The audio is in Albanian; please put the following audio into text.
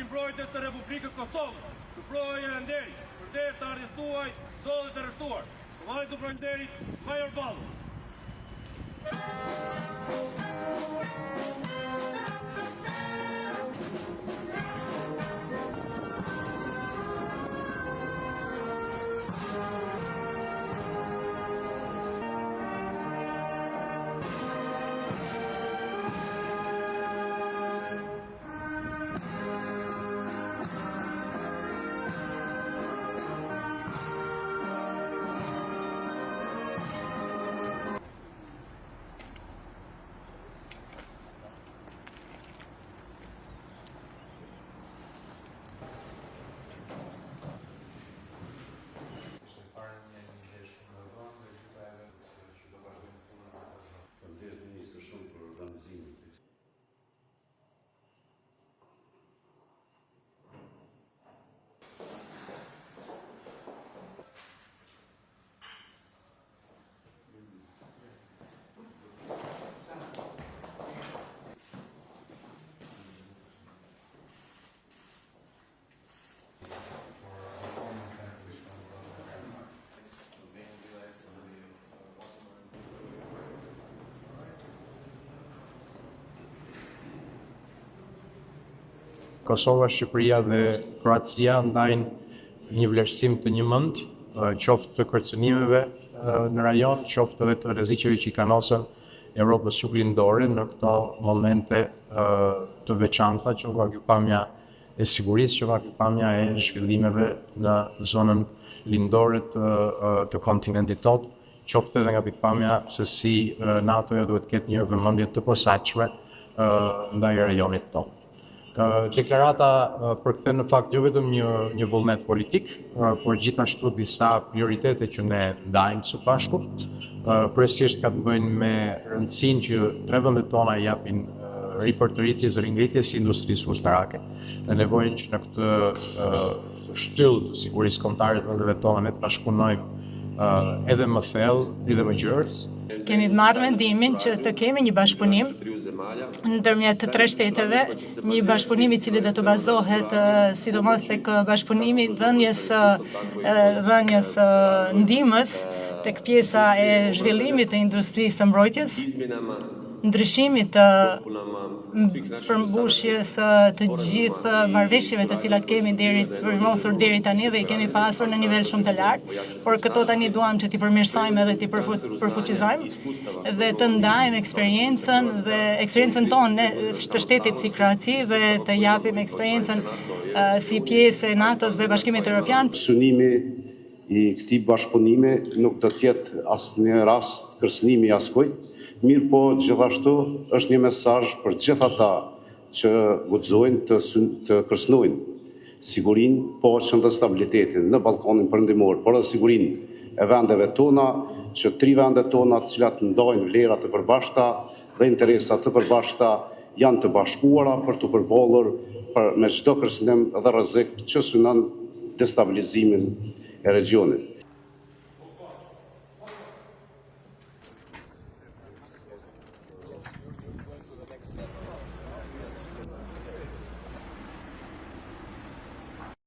mbrojtës të Republikës Kosovës, të proja e nderi, për te të arrestuaj, zodhe të arrestuar. Komandanti të Prefekturit, Major Ballu. Kosova, Shqipëria dhe Kroacia ndajnë një vlerësim të njëmend, qoftë të kërcënimeve në rajon, qoftë edhe të rreziqeve që i kanosën Evropës juglindore në këto momente të veçanta që nga pikpamja e sigurisë, që nga pikpamja e zhvillimeve në zonën lindore të kontinentit totë, qoftë edhe nga pikpamja se si NATO-ja duhet ketë një vëmendje të posaçme ndaj rajonit tonë. Deklarata përkthen në fakt jo vetëm një vullnet politik, por gjithashtu disa prioritete që ne ndajmë së bashku, kryesisht ka të bëjnë me rëndësinë që tre vendet tona i japin ripërtëritjes, ringritjes së industrisë ushtarake, dhe nevojën që në këtë shtyllë të sigurisë kombëtare të vendeve tona ne të bashkëpunojmë edhe më thellë edhe më gjerës. Kemi marrë mendimin që të kemi një bashkëpunim ndërmjet të tre shteteve, një bashkëpunim i cili do të bazohet sidomos tek bashkëpunimi dhënies ndihmës tek pjesa e zhvillimit të industrisë së mbrojtjes, ndryshimit të përmbushjes të gjithë marrëveshjeve të cilat kemi përmosur deri tani dhe i kemi pasur në nivel shumë të lartë, por këto tani duam që t'i përmirësojmë edhe t'i përfuqizojmë dhe të ndajmë eksperiencën tonë të shtetit si Kroaci dhe të japim eksperiencën si pjesë e NATO-s dhe Bashkimit Evropian. Synimi i këtij bashkëpunimi nuk do të jetë asnjë rast kërcënimi i askujt. Mirë po, gjithashtu është një mesazh për gjithë ata që guxojnë të kërcënojnë sigurinë, po që dhe stabilitetin në Ballkanin Perëndimor, por edhe sigurinë e vendeve tona, që tri vendet tona të cilat ndajnë vlera të përbashkëta dhe interesa të përbashkëta janë të bashkuara për të përballur me çdo kërcënim dhe rrezik që synon destabilizimin e regionit.